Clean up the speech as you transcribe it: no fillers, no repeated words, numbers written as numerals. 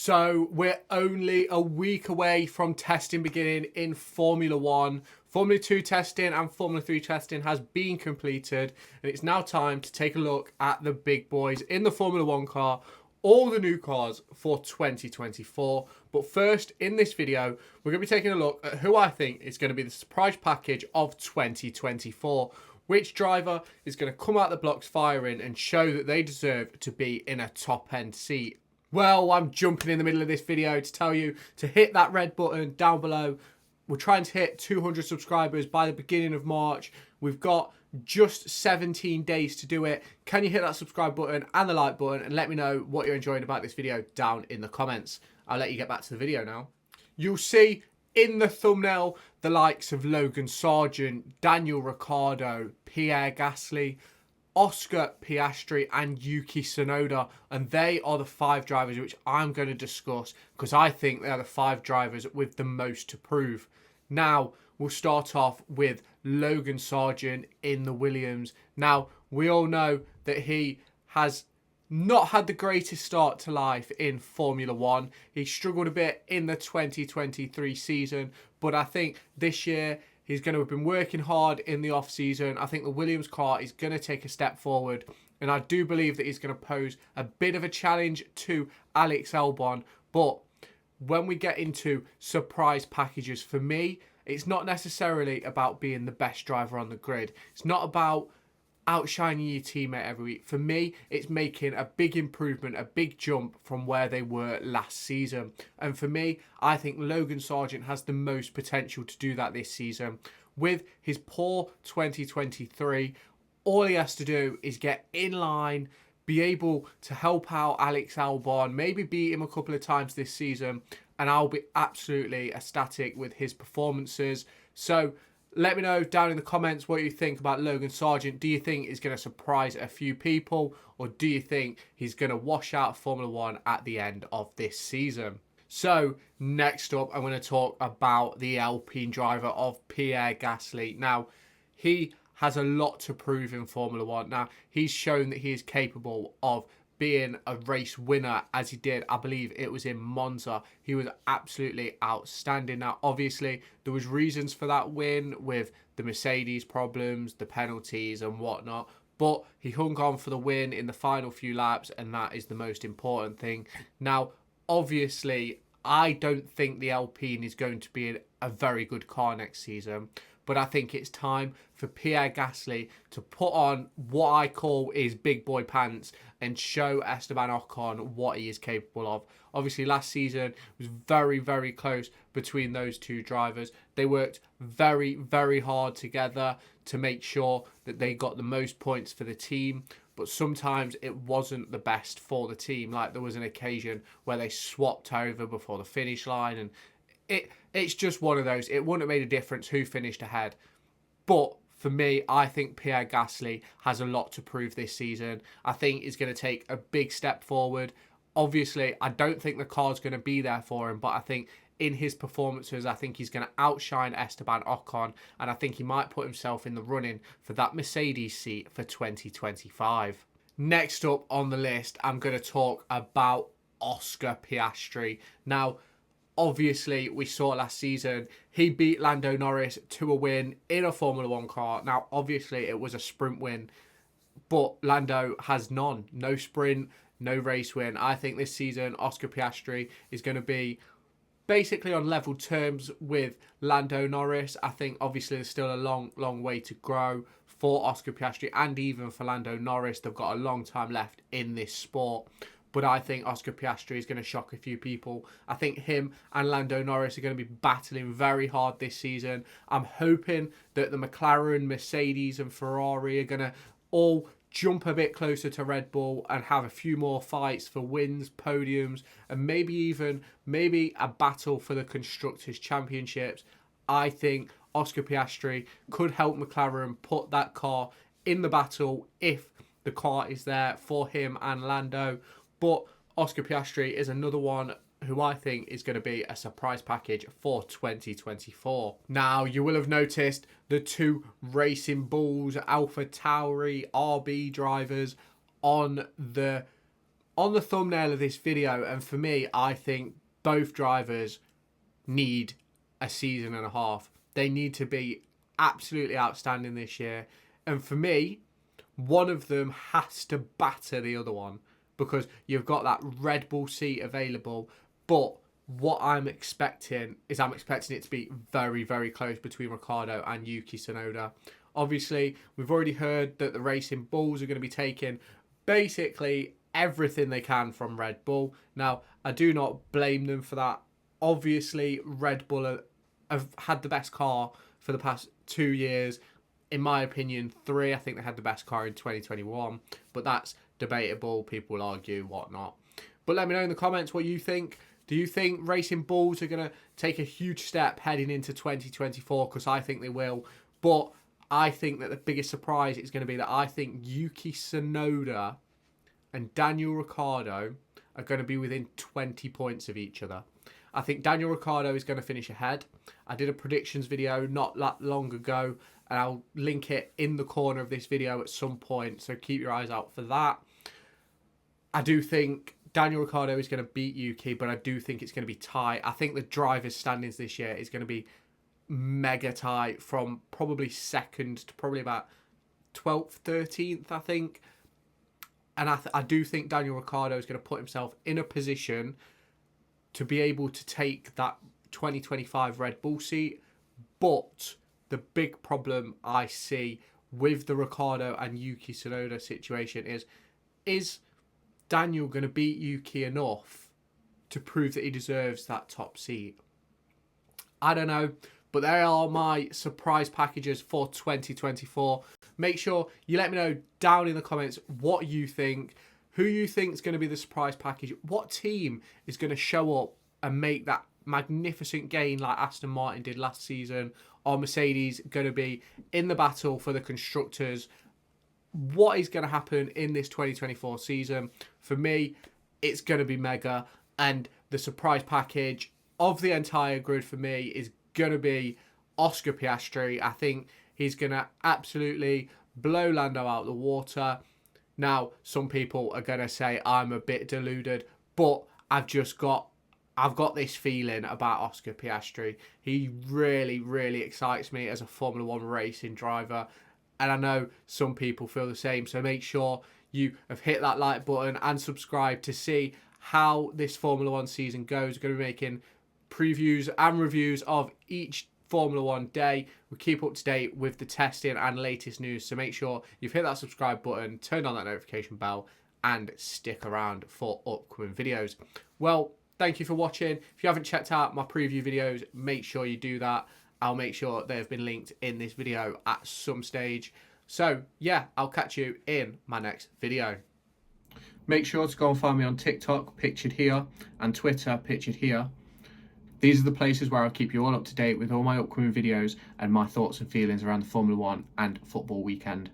So we're only a week away from testing beginning in Formula 1. Formula 2 testing and Formula 3 testing has been completed, and it's now time to take a look at the big boys in the Formula 1 car, all the new cars for 2024. But first, in this video, we're going to be taking a look at who I think is going to be the surprise package of 2024. Which driver is going to come out the blocks firing and show that they deserve to be in a top-end seat? Well, I'm jumping in the middle of this video to tell you to hit that red button down below. We're trying to hit 200 subscribers by the beginning of March. We've got just 17 days to do it. Can you hit that subscribe button and the like button and let me know what you're enjoying about this video down in the comments. I'll let you get back to the video now. You'll see in the thumbnail the likes of Logan Sargent, Daniel Ricciardo, Pierre Gasly, Oscar Piastri and Yuki Tsunoda, and they are the 5 drivers which I'm going to discuss because I think they are the 5 drivers with the most to prove. Now, we'll start off with Logan Sargent in the Williams. Now, we all know that he has not had the greatest start to life in Formula 1. He struggled a bit in the 2023 season, but I think this year he's going to have been working hard in the off-season. I think the Williams car is going to take a step forward. And I do believe that he's going to pose a bit of a challenge to Alex Albon. But when we get into surprise packages, for me, it's not necessarily about being the best driver on the grid. It's not about outshining your teammate every week. For me, it's making a big improvement, a big jump from where they were last season. And for me, I think Logan Sargent has the most potential to do that this season. With his poor 2023, all he has to do is get in line, be able to help out Alex Albon, maybe beat him a couple of times this season, and I'll be absolutely ecstatic with his performances. So let me know down in the comments what you think about Logan Sargent. Do you think he's going to surprise a few people, or do you think he's going to wash out Formula 1 at the end of this season? So next up, I'm going to talk about the Alpine driver of Pierre Gasly. Now, he has a lot to prove in Formula 1. Now, he's shown that he is capable of being a race winner, as he did, I believe it was in Monza. He was absolutely outstanding. Now, obviously, there was reasons for that win with the Mercedes problems, the penalties and whatnot, but he hung on for the win in the final few laps, and that is the most important thing. Now, obviously, I don't think the Alpine is going to be a very good car next season, but I think it's time for Pierre Gasly to put on what I call his big boy pants and show Esteban Ocon what he is capable of. Obviously, last season was very, very close between those two drivers. They worked very, very hard together to make sure that they got the most points for the team. But sometimes it wasn't the best for the team. Like, there was an occasion where they swapped over before the finish line, and it's just one of those. It wouldn't have made a difference who finished ahead. But for me, I think Pierre Gasly has a lot to prove this season. I think he's going to take a big step forward. Obviously, I don't think the car's going to be there for him, but I think in his performances, I think he's going to outshine Esteban Ocon, and I think he might put himself in the running for that Mercedes seat for 2025. Next up on the list, I'm going to talk about Oscar Piastri. Now, obviously, we saw last season, he beat Lando Norris to a win in a Formula 1 car. Now, obviously, it was a sprint win, but Lando has none. No sprint, no race win. I think this season, Oscar Piastri is going to be basically on level terms with Lando Norris. I think, obviously, there's still a long, long way to grow for Oscar Piastri and even for Lando Norris. They've got a long time left in this sport. But I think Oscar Piastri is going to shock a few people. I think him and Lando Norris are going to be battling very hard this season. I'm hoping that the McLaren, Mercedes and Ferrari are going to all jump a bit closer to Red Bull and have a few more fights for wins, podiums, and maybe a battle for the Constructors' Championships. I think Oscar Piastri could help McLaren put that car in the battle if the car is there for him and Lando. But Oscar Piastri is another one who I think is going to be a surprise package for 2024. Now, you will have noticed the 2 Racing Bulls, Alpha Tauri, RB drivers on the on the thumbnail of this video, and for me, I think both drivers need a season and a half. They need to be absolutely outstanding this year. And for me, one of them has to batter the other one, because you've got that Red Bull seat available. But what I'm expecting is it to be very, very close between Ricciardo and Yuki Tsunoda. Obviously, we've already heard that the Racing Bulls are going to be taking basically everything they can from Red Bull. Now, I do not blame them for that. Obviously, Red Bull have had the best car for the past 2 years. In my opinion, 3. I think they had the best car in 2021. But that's debatable. People will argue, whatnot. But let me know in the comments what you think. Do you think Racing Bulls are going to take a huge step heading into 2024? Because I think they will. But I think that the biggest surprise is going to be that I think Yuki Tsunoda and Daniel Ricciardo are going to be within 20 points of each other. I think Daniel Ricciardo is going to finish ahead. I did a predictions video not that long ago, and I'll link it in the corner of this video at some point, so keep your eyes out for that. I do think Daniel Ricciardo is going to beat Yuki, but I do think it's going to be tight. I think the drivers' standings this year is going to be mega tight, from probably second to probably about 12th, 13th, I think. And I do think Daniel Ricciardo is going to put himself in a position to be able to take that 2025 Red Bull seat. But the big problem I see with the Ricciardo and Yuki Tsunoda situation is Daniel going to beat Yuki enough to prove that he deserves that top seat? I don't know, but there are my surprise packages for 2024. Make sure you let me know down in the comments what you think, who you think is going to be the surprise package, what team is going to show up and make that magnificent gain like Aston Martin did last season, or Mercedes going to be in the battle for the constructors. What is going to happen in this 2024 season? For me, it's going to be mega, and the surprise package of the entire grid for me is going to be Oscar Piastri. I think he's going to absolutely blow Lando out of the water. Now, some people are going to say I'm a bit deluded, but I've got this feeling about Oscar Piastri. He really, really excites me as a Formula 1 racing driver. And I know some people feel the same. So make sure you have hit that like button and subscribe to see how this Formula 1 season goes. We're going to be making previews and reviews of each Formula 1 day. We keep up to date with the testing and latest news. So make sure you've hit that subscribe button, turned on that notification bell, and stick around for upcoming videos. Well, thank you for watching. If you haven't checked out my preview videos, make sure you do that. I'll make sure they've been linked in this video at some stage. So, yeah, I'll catch you in my next video. Make sure to go and find me on TikTok, pictured here, and Twitter, pictured here. These are the places where I'll keep you all up to date with all my upcoming videos and my thoughts and feelings around the Formula 1 and football weekend.